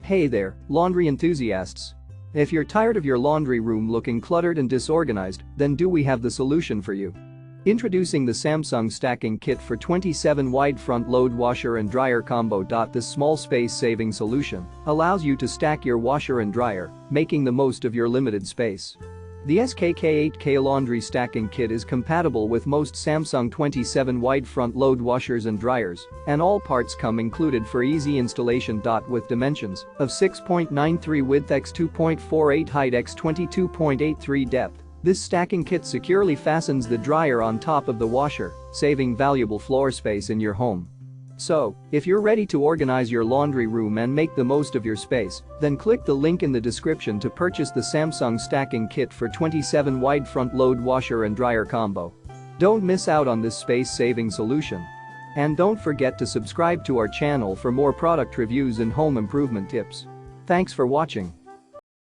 Hey there, laundry enthusiasts. If you're tired of your laundry room looking cluttered and disorganized, then we have the solution for you. Introducing the Samsung Stacking Kit for 27 wide front load washer and dryer combo. This small space-saving solution allows you to stack your washer and dryer, making the most of your limited space. The SKK8K Laundry Stacking Kit is compatible with most Samsung 27 wide front load washers and dryers, and all parts come included for easy installation. With dimensions of 6.93 width x 2.48 height x 22.83 depth, this stacking kit securely fastens the dryer on top of the washer, saving valuable floor space in your home. So, if you're ready to organize your laundry room and make the most of your space, then click the link in the description to purchase the Samsung Stacking Kit for 27 wide front load washer and dryer combo. Don't miss out on this space-saving solution. And don't forget to subscribe to our channel for more product reviews and home improvement tips. Thanks for watching.